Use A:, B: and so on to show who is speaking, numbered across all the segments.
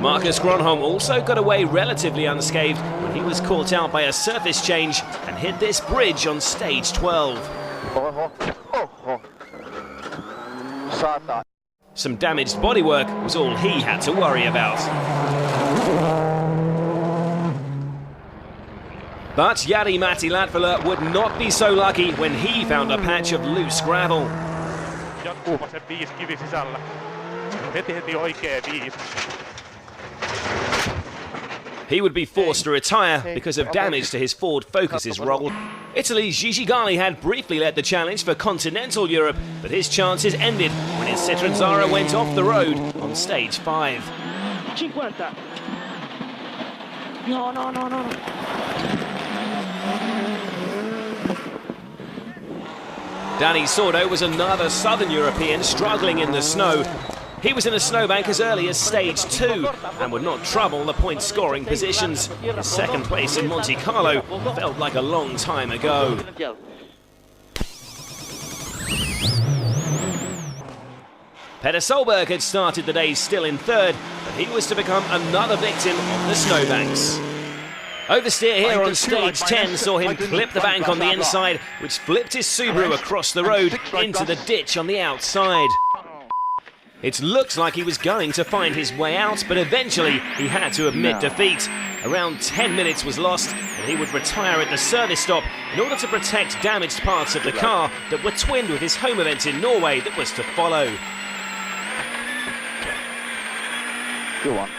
A: Marcus Gronholm also got away relatively unscathed when he was caught out by a surface change and hit this bridge on stage 12. Some damaged bodywork was all he had to worry about. But Jari-Matti Latvala would not be so lucky when he found a patch of loose gravel. He would be forced to retire because of damage to his Ford Focus's roll. Italy's Gigi Gali had briefly led the challenge for continental Europe, but his chances ended when his Citroën Zara went off the road on stage 5.
B: 50. No.
A: Danny Sordo was another Southern European struggling in the snow. He was in a snowbank as early as stage 2 and would not trouble the point-scoring positions. His second place in Monte Carlo felt like a long time ago. Petter Solberg had started the day still in third, but he was to become another victim of the snowbanks. Oversteer here on stage 10 saw him clip the bank on the inside, which flipped his Subaru across the road into the ditch on the outside. It looked like he was going to find his way out, but eventually he had to admit defeat. Around 10 minutes was lost, and he would retire at the service stop in order to protect damaged parts of the car that were twinned with his home event in Norway that was to follow.
C: Go on.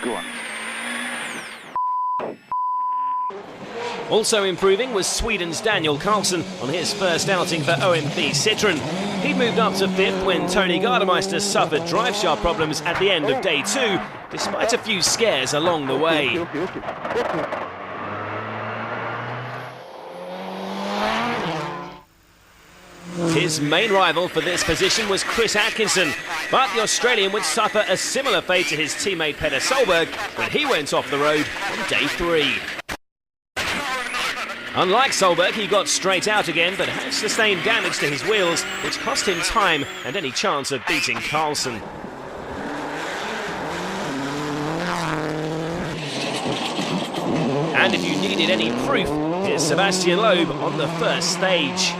A: Also improving was Sweden's Daniel Carlson on his first outing for OMP Citroën. He moved up to 5th when Tony Gardemeister suffered drive shaft problems at the end of day 2, despite a few scares along the way. His main rival for this position was Chris Atkinson, but the Australian would suffer a similar fate to his teammate Petter Solberg when he went off the road on day 3. Unlike Solberg, he got straight out again, but had sustained damage to his wheels, which cost him time and any chance of beating Carlson. And if you needed any proof, here's Sebastian Loeb on the first stage.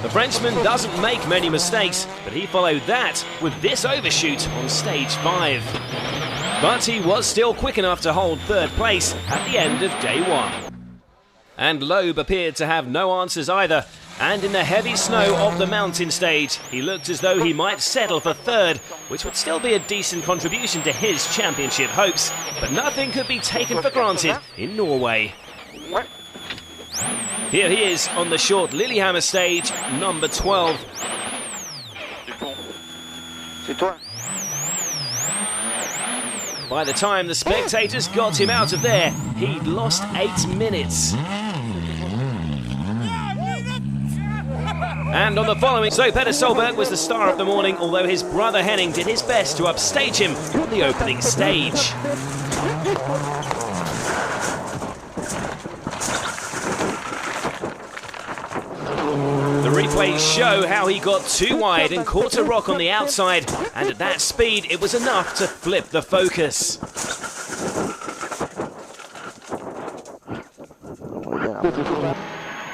A: The Frenchman doesn't make many mistakes, but he followed that with this overshoot on stage 5. But he was still quick enough to hold third place at the end of day 1. And Loeb appeared to have no answers either, and in the heavy snow of the mountain stage, he looked as though he might settle for third, which would still be a decent contribution to his championship hopes, but nothing could be taken for granted in Norway. Here he is on the short Lillehammer stage, number 12. By the time the spectators got him out of there, he'd lost 8 minutes. And on the following, so Petter Solberg was the star of the morning, although his brother Henning did his best to upstage him on the opening stage. The replays show how he got too wide and caught a rock on the outside, and at that speed it was enough to flip the Focus.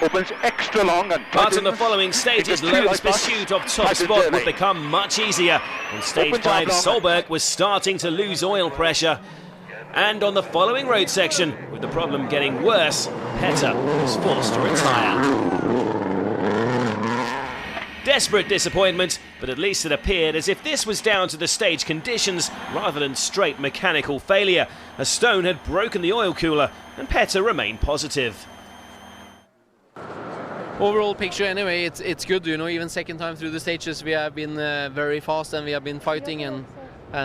C: Opens extra long and
A: but on the following stages, Loeb's pursuit of top spot would become much easier. On stage 5, Solberg was starting to lose oil pressure. And on the following road section, with the problem getting worse, Petter was forced to retire. Desperate disappointment, but at least it appeared as if this was down to the stage conditions rather than straight mechanical failure. A stone had broken the oil cooler, and Petter remained positive.
D: Overall picture anyway, it's good, you know. Even second time through the stages we have been very fast and we have been fighting, and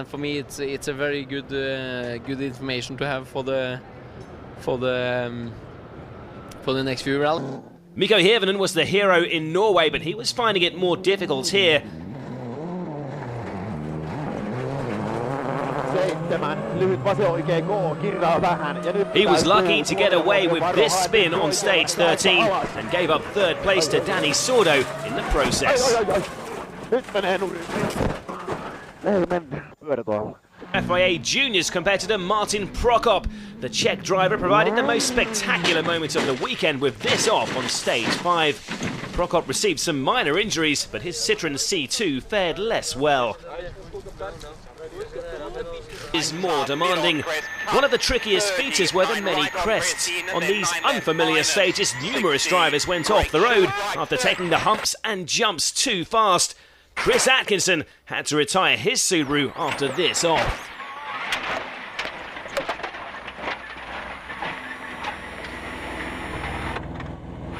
D: for me it's a very good good information to have for the next few rallies.
A: Mikko Hirvonen was the hero in Norway, but he was finding it more difficult here. He was lucky to get away with this spin on stage 13 and gave up third place to Danny Sordo in the process. FIA Juniors competitor Martin Prokop. The Czech driver provided the most spectacular moment of the weekend with this off on stage 5. Prokop received some minor injuries, but his Citroën C2 fared less well. Is more demanding. One of the trickiest features were the many crests. On these unfamiliar stages, numerous drivers went off the road after taking the humps and jumps too fast. Chris Atkinson had to retire his Subaru after this off.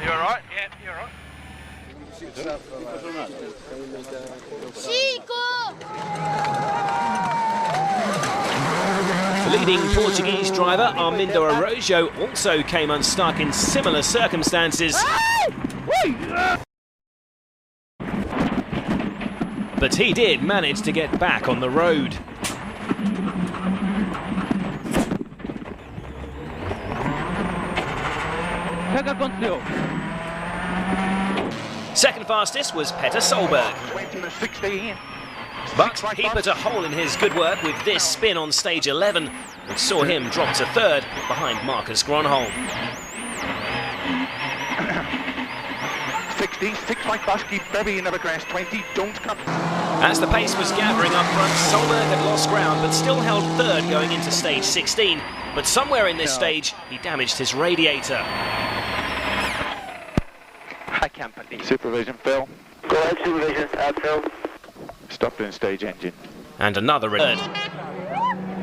C: You alright? Yeah, you alright?
A: The leading Portuguese driver, Armindo Araújo, also came unstuck in similar circumstances. But he did manage to get back on the road. Second fastest was Petter Solberg.
C: 20-16.
A: But he put a hole in his good work with this spin on stage 11, which saw him drop to third behind Marcus Gronholm.
C: 16, 6 like Bosky, baby, you never crashed. 20, don't come.
A: As the pace was gathering up front, Solberg had lost ground but still held third going into stage 16. But somewhere in this stage, he damaged his radiator.
C: I can't believe. Supervision, Phil.
B: Go ahead, supervision, Phil.
C: Stop doing stage engine.
A: And another third.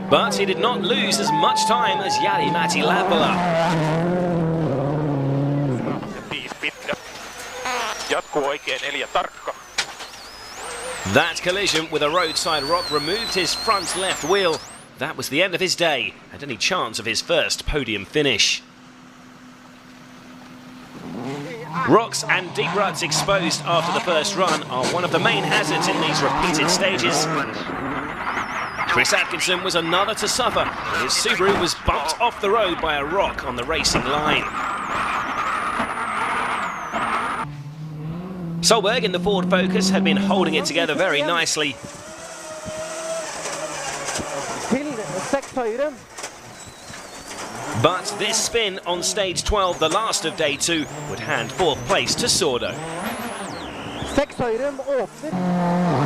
A: But he did not lose as much time as Jari-Matti Lampola. That collision with a roadside rock removed his front left wheel. That was the end of his day and any chance of his first podium finish. Rocks and deep ruts exposed after the first run are one of the main hazards in these repeated stages. Chris Atkinson was another to suffer when his Subaru was bumped off the road by a rock on the racing line. Solberg in the Ford Focus had been holding it together very nicely. But this spin on stage 12, the last of day 2, would hand fourth place to Sordo.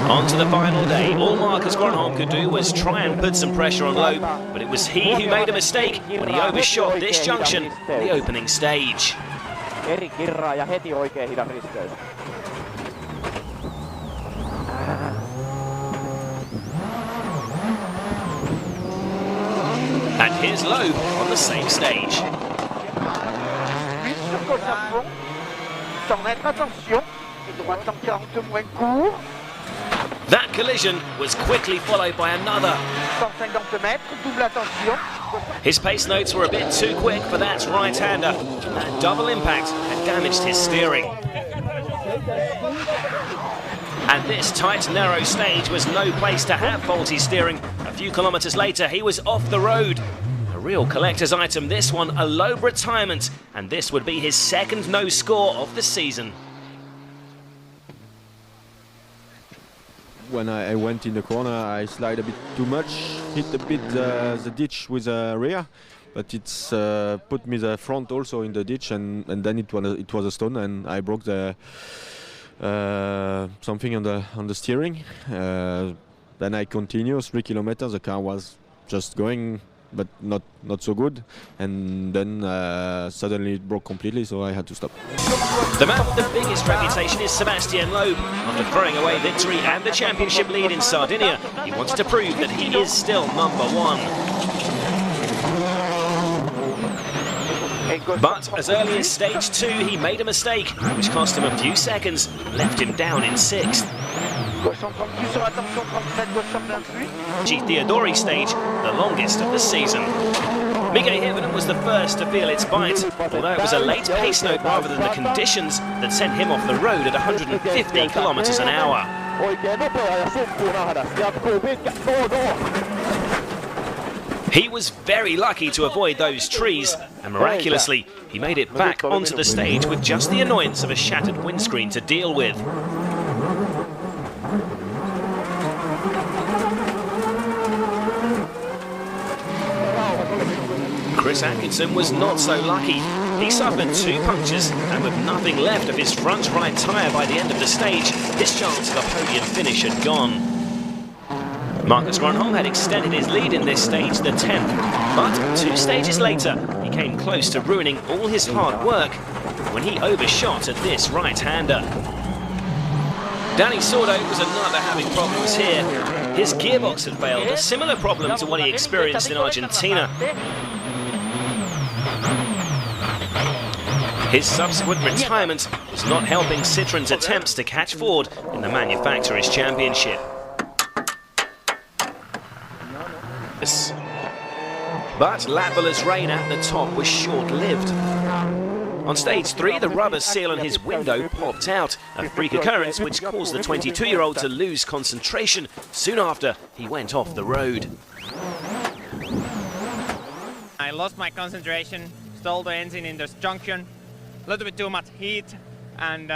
A: On to the final day. All Marcus Gronholm could do was try and put some pressure on Loeb, but it was he who made a mistake when he overshot this junction on the opening stage. And here's Loeb on the same stage. That collision was quickly followed by another. His pace notes were a bit too quick for that right-hander. That double impact had damaged his steering. And this tight, narrow stage was no place to have faulty steering. A few kilometres later, he was off the road. A real collector's item, this one, a Loeb retirement. And this would be his second no score of the season.
E: When I went in the corner, I slide a bit too much, hit a bit the ditch with the rear, but it's put me the front also in the ditch, and then it was a stone, and I broke the something on the steering. Then I continue 3 kilometers. The car was just going, but not so good, and then suddenly it broke completely, so I had to stop.
A: The man with the biggest reputation is Sebastian Loeb. After throwing away victory and the championship lead in Sardinia, he wanted to prove that he is still number one. But as early as stage 2, he made a mistake, which cost him a few seconds, left him down in 6th. G Theodori stage, the longest of the season. Miguel Hirvonen was the first to feel its bite, although it was a late pace note rather than the conditions that sent him off the road at 150 kilometers an hour. He was very lucky to avoid those trees, and miraculously, he made it back onto the stage with just the annoyance of a shattered windscreen to deal with. Chris Atkinson was not so lucky. He suffered 2 punctures, and with nothing left of his front right tyre by the end of the stage, his chance of a podium finish had gone. Marcus Gronholm had extended his lead in this stage, the 10th, but 2 stages later, he came close to ruining all his hard work when he overshot at this right-hander. Danny Sordo was another having problems here. His gearbox had failed, a similar problem to what he experienced in Argentina. His subsequent retirement was not helping Citroen's attempts to catch Ford in the Manufacturers' Championship. But Latvaler's reign at the top was short-lived. On stage 3, the rubber seal on his window popped out, a freak occurrence which caused the 22-year-old to lose concentration soon after he went off the road.
F: I lost my concentration, stalled the engine in this junction, a little bit too much heat, and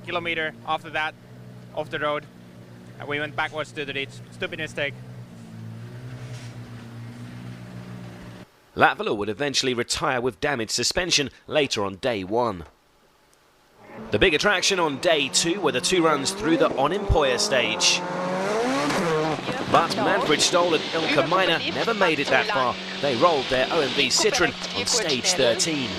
F: kilometer after that, off the road, we went backwards to the ditch. Stupid mistake.
A: Latvaler would eventually retire with damaged suspension later on day 1. The big attraction on day 2 were the 2 runs through the Onimpoja stage. But Manfred Stoll and Ilka Minor never made it that far. They rolled their OMV Citroen on stage 13.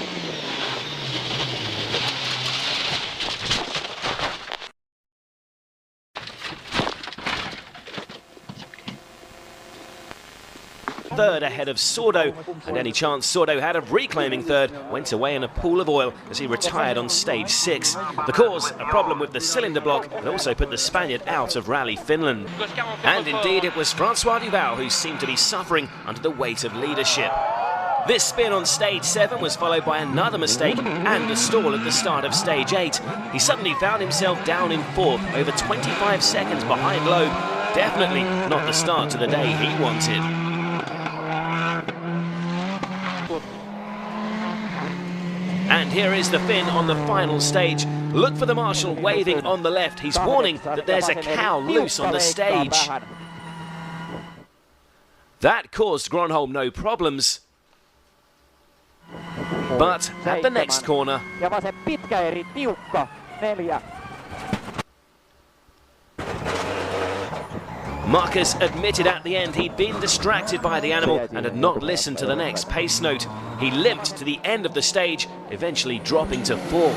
A: Third ahead of Sordo, and any chance Sordo had of reclaiming third went away in a pool of oil as he retired on stage 6. The cause, a problem with the cylinder block, that also put the Spaniard out of Rally Finland. And indeed it was Francois Duval who seemed to be suffering under the weight of leadership. This spin on stage 7 was followed by another mistake and a stall at the start of stage 8. He suddenly found himself down in 4th, over 25 seconds behind Loeb. Definitely not the start to the day he wanted. And here is the Finn on the final stage. Look for the marshal waving on the left. He's warning that there's a cow loose on the stage. That caused Gronholm no problems. But at the next corner, Marcus admitted at the end he'd been distracted by the animal and had not listened to the next pace note. He limped to the end of the stage, eventually dropping to 4th.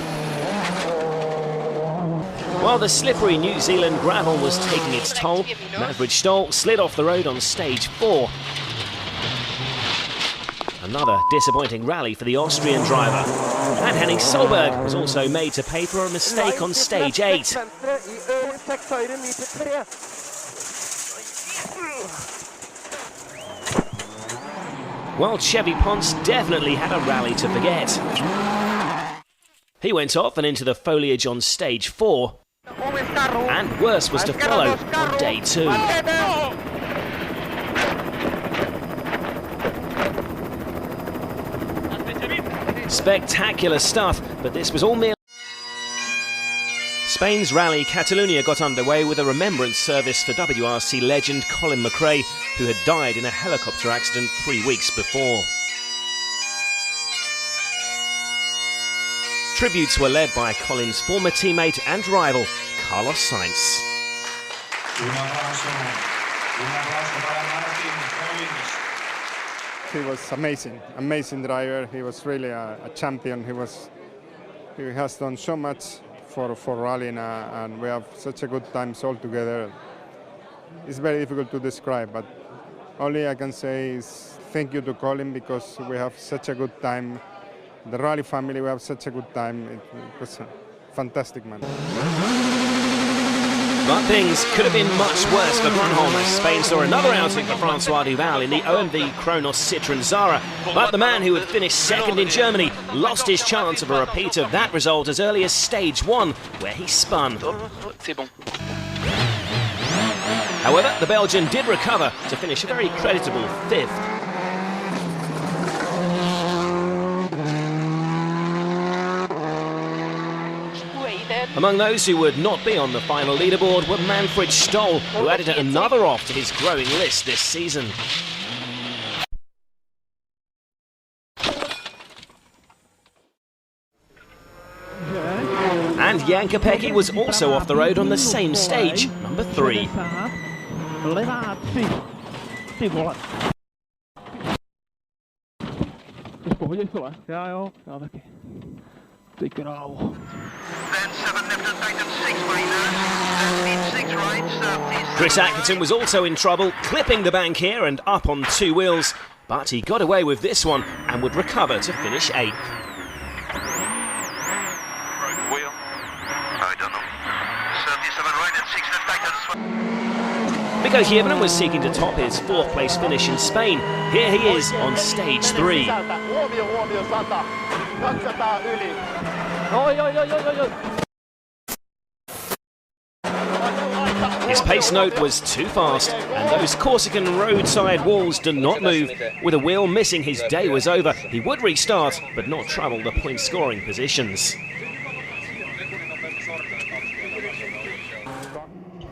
A: While the slippery New Zealand gravel was taking its toll, Manfred Stoll slid off the road on stage 4. Another disappointing rally for the Austrian driver. And Henning Solberg was also made to pay for a mistake on stage 8. Well, Chevy Ponce definitely had a rally to forget. He went off and into the foliage on stage 4. And worse was to follow on day 2. Spectacular stuff, but this was all mere. Spain's Rally Catalunya got underway with a remembrance service for WRC legend Colin McRae, who had died in a helicopter accident 3 weeks before. Tributes were led by Colin's former teammate and rival, Carlos Sainz.
G: He was amazing driver. He was really a champion. He has done so much for rallying, and we have such a good times all together. It's very difficult to describe, but only I can say is thank you to Colin, because we have such a good time. The rally family, we have such a good time. It was a fantastic, man.
A: But things could have been much worse for Gronholm as Spain saw another outing for Francois Duval in the OMV Kronos Citroen Zara. But the man who had finished second in Germany lost his chance of a repeat of that result as early as stage 1, where he spun. However, the Belgian did recover to finish a very creditable 5th. Among those who would not be on the final leaderboard were Manfred Stoll, who added another off to his growing list this season. And Jan Kopecky was also off the road on the same stage, number 3. Chris Atkinson was also in trouble, clipping the bank here and up on 2 wheels, but he got away with this one and would recover to finish 8th.
H: Wheel? I don't know. 37 right and 6 left tightens.
A: Mikko Hirvonen was seeking to top his 4th place finish in Spain. Here he is on stage 3. His pace note was too fast, and those Corsican roadside walls do not move. With a wheel missing, his day was over. He would restart, but not travel the point-scoring positions.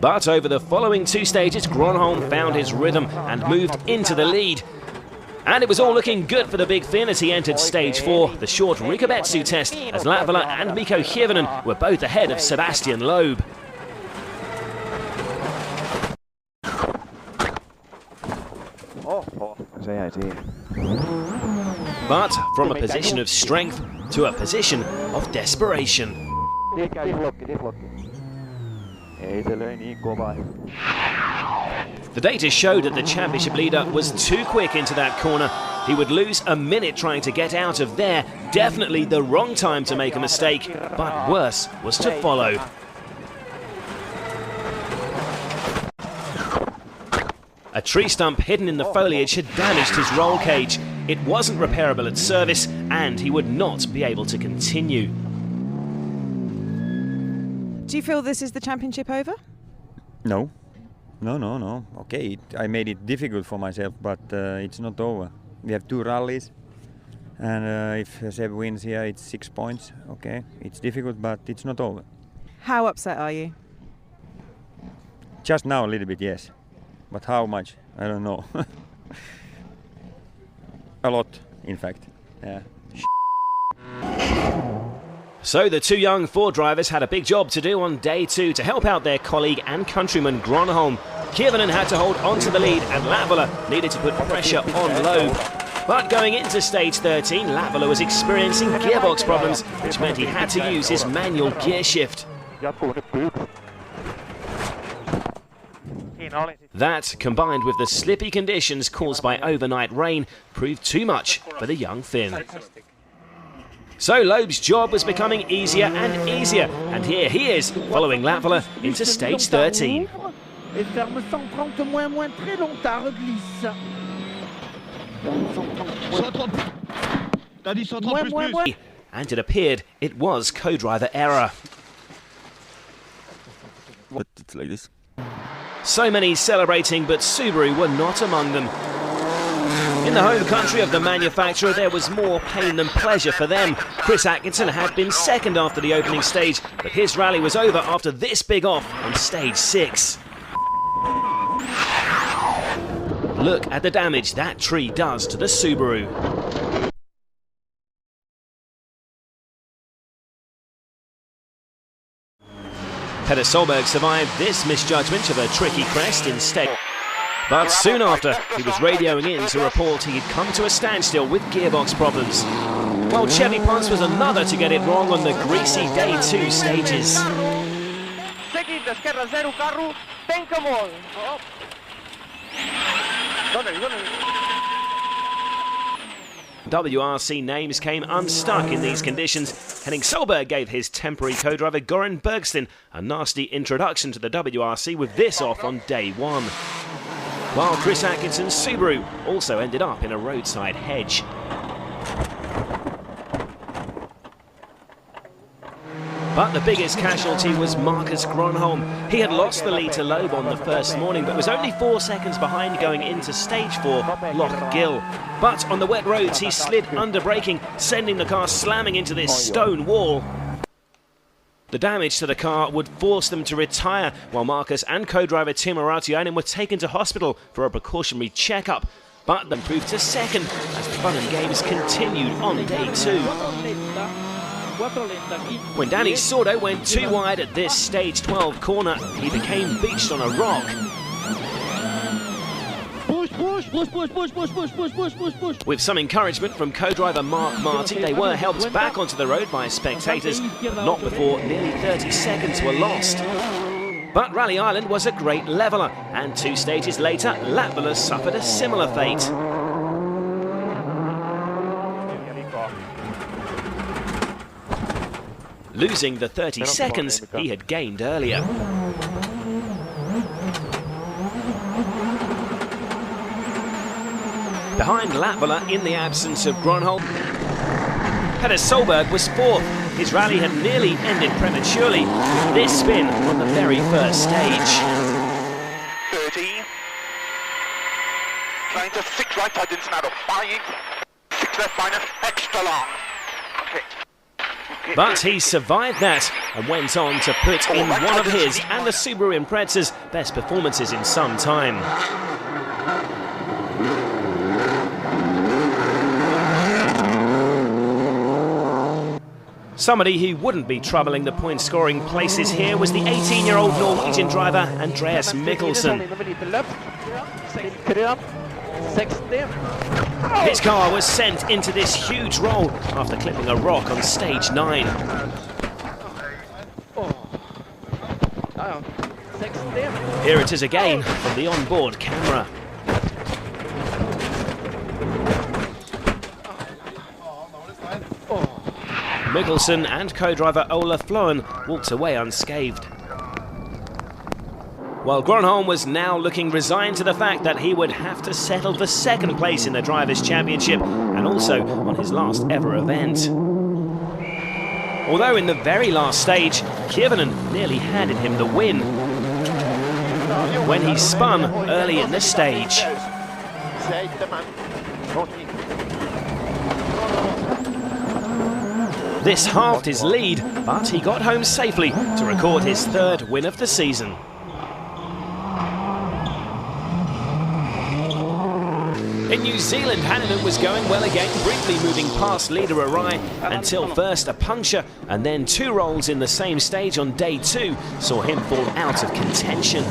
A: But over the following 2 stages, Gronholm found his rhythm and moved into the lead. And it was all looking good for the big Finn as he entered stage 4, the short Rikabetsu test, as Latvala and Mikko Hirvonen were both ahead of Sebastian Loeb. But from a position of strength to a position of desperation. The data showed that the championship leader was too quick into that corner. He would lose a minute trying to get out of there. Definitely the wrong time to make a mistake, but worse was to follow. A tree stump hidden in the foliage had damaged his roll cage. It wasn't repairable at service, and he would not be able to continue.
I: Do you feel this is the championship over?
J: No. Okay, I made it difficult for myself, but it's not over. We have 2 rallies, and if Seb wins here, it's 6 points. Okay, it's difficult, but it's not over.
I: How upset are you?
J: Just now a little bit, yes. But how much? I don't know. A lot, in fact. Yeah.
A: So the 2 young Ford drivers had a big job to do on day 2 to help out their colleague and countryman Gronholm. Hirvonen had to hold on to the lead and Latvala needed to put pressure on Loeb. But going into stage 13, Latvala was experiencing gearbox problems, which meant he had to use his manual gear shift. That, combined with the slippy conditions caused by overnight rain, proved too much for the young Finn. So Loeb's job was becoming easier and easier, and here he is, following Latvala into stage 13. And it appeared it was co-driver error.
E: But it's like this.
A: So many celebrating, but Subaru were not among them. In the home country of the manufacturer, there was more pain than pleasure for them. Chris Atkinson had been second after the opening stage, but his rally was over after this big off on stage 6. Look at the damage that tree does to the Subaru. Petter Solberg survived this misjudgment of a tricky crest in stage. But soon after, he was radioing in to report he had come to a standstill with gearbox problems. While Chevy Ponce was another to get it wrong on the greasy day 2 stages. WRC names came unstuck in these conditions. Henning Solberg gave his temporary co-driver Goran Bergsten a nasty introduction to the WRC with this off on day 1. While Chris Atkinson's Subaru also ended up in a roadside hedge. But the biggest casualty was Marcus Gronholm. He had lost the lead to Loeb on the first morning, but was only 4 seconds behind going into stage 4, Loch Gill. But on the wet roads, he slid under braking, sending the car slamming into this stone wall. The damage to the car would force them to retire, while Marcus and co-driver Timo Rautiainen were taken to hospital for a precautionary checkup, but then proved to second as the fun and games continued on day 2. When Danny Sordo went too wide at this stage 12 corner, he became beached on a rock. With some encouragement from co-driver Mark Marty, they were helped back onto the road by spectators, but not before nearly 30 seconds were lost. But Rally Island was a great leveller, and 2 stages later, Latvala suffered a similar fate. Losing the 30 seconds he had gained earlier. Behind Latvala, in the absence of Gronholm, Petter Solberg was 4th. His rally had nearly ended prematurely with this spin on the very first stage.
C: 30. Trying to 6 right, I didn't snap up. 5. 6 left minus, extra long. Okay.
A: But he survived that and went on to put in one of his and the Subaru Impreza's best performances in some time. Somebody who wouldn't be troubling the point-scoring places here was the 18-year-old Norwegian driver Andreas Mikkelsen. His car was sent into this huge roll after clipping a rock on stage 9. Here it is again from the onboard camera. Mikkelsen and co-driver Ola Floen walked away unscathed. While Gronholm was now looking resigned to the fact that he would have to settle for 2nd place in the Drivers' Championship and also on his last ever event. Although in the very last stage, Kiervanen nearly handed him the win when he spun early in the stage. This halved his lead, but he got home safely to record his 3rd win of the season. In New Zealand, Haninen was going well again, briefly moving past leader Arai until first a puncture and then 2 rolls in the same stage on day 2 saw him fall out of contention.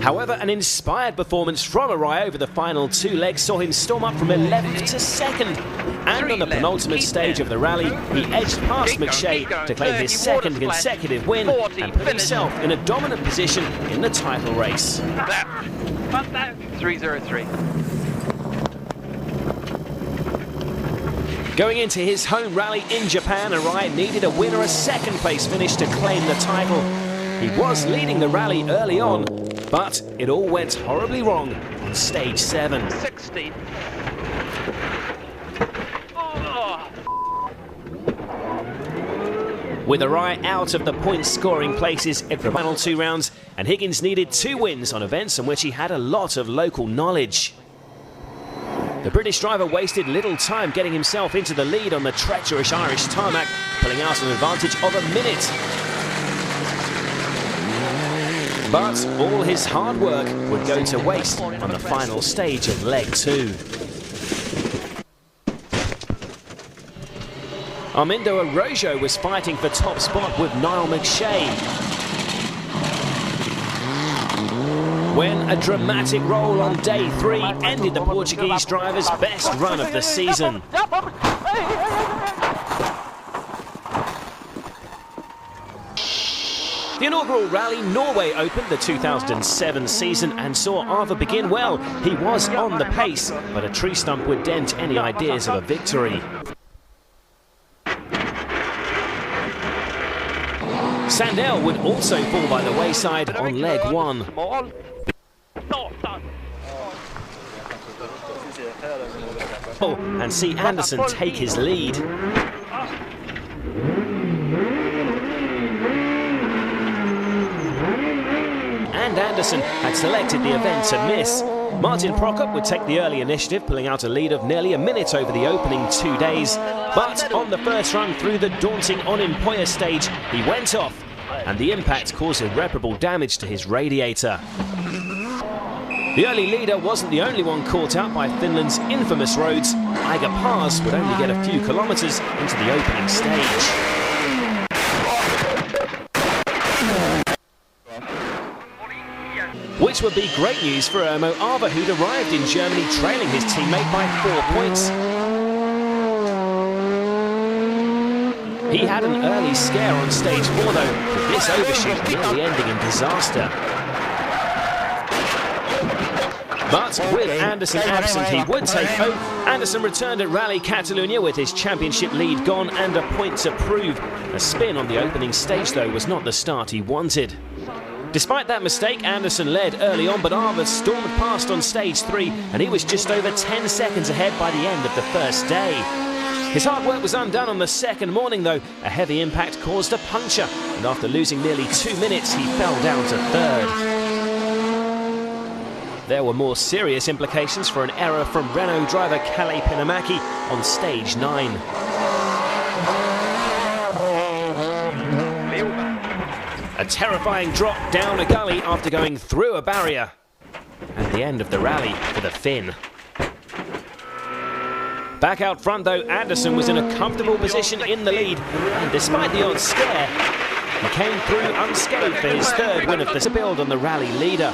A: However, an inspired performance from Arai over the final 2 legs saw him storm up from 11th to 2nd. And on the penultimate stage of the rally, he edged past McShay to claim his 2nd consecutive win and put himself in a dominant position in the title race.
B: 303.
A: Going into his home rally in Japan, Arai needed a win or a 2nd place finish to claim the title. He was leading the rally early on, but it all went horribly wrong on stage 7.
B: 60.
A: With Arai out of the point-scoring places in the final 2 rounds, and Higgins needed 2 wins on events in which he had a lot of local knowledge. The British driver wasted little time getting himself into the lead on the treacherous Irish tarmac, pulling out an advantage of a minute. But all his hard work would go to waste on the final stage of leg 2. Armindo Arrojo was fighting for top spot with Niall McShay, when a dramatic roll on day 3 ended the Portuguese driver's best run of the season. The inaugural rally Norway opened the 2007 season and saw Arva begin well. He was on the pace, but a tree stump would dent any ideas of a victory. Sandell would also fall by the wayside on leg 1. And see Anderson take his lead. And Anderson had selected the event to miss. Martin Prokop would take the early initiative, pulling out a lead of nearly a minute over the opening 2 days. But on the first run through the daunting Onimpoja stage, he went off, and the impact caused irreparable damage to his radiator. The early leader wasn't the only one caught out by Finland's infamous roads. Eiger Pars would only get a few kilometres into the opening stage. Which would be great news for Ermo Arva, who'd arrived in Germany trailing his teammate by 4 points. He had an early scare on stage 4 though, with this overshoot nearly ending in disaster. But with Anderson absent, he would take home. Anderson returned at Rally Catalunya with his championship lead gone and a point to prove. A spin on the opening stage though was not the start he wanted. Despite that mistake, Anderson led early on, but Arva stormed past on stage 3 and he was just over 10 seconds ahead by the end of the first day. His hard work was undone on the second morning though. A heavy impact caused a puncture, and after losing nearly 2 minutes, he fell down to third. There were more serious implications for an error from Renault driver Kalle Penemäki on stage 9. A terrifying drop down a gully after going through a barrier. And the end of the rally for the Finn. Back out front though, Anderson was in a comfortable position in the lead, and despite the odd scare, he came through unscathed for his third win of the build on the rally leader.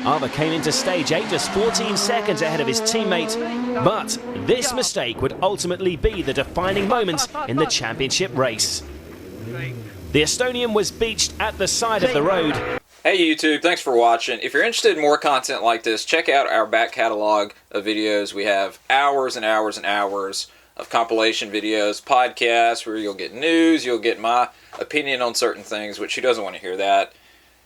A: Arva came into stage 8 just 14 seconds ahead of his teammate, but this mistake would ultimately be the defining moment in the championship race. The Estonian was beached at the side of the road.
K: Hey YouTube, thanks for watching. If you're interested in more content like this, check out our back catalog of videos. We have hours and hours and hours of compilation videos, podcasts where you'll get news, you'll get my opinion on certain things, which who doesn't want to hear that?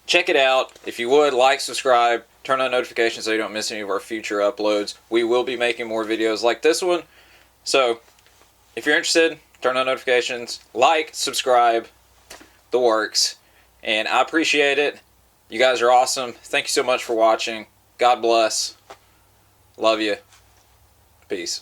K: Check it out. If you would, like, subscribe, turn on notifications so you don't miss any of our future uploads. We will be making more videos like this one. So, if you're interested, turn on notifications, like, subscribe, the works. And I appreciate it. You guys are awesome. Thank you so much for watching. God bless. Love you. Peace.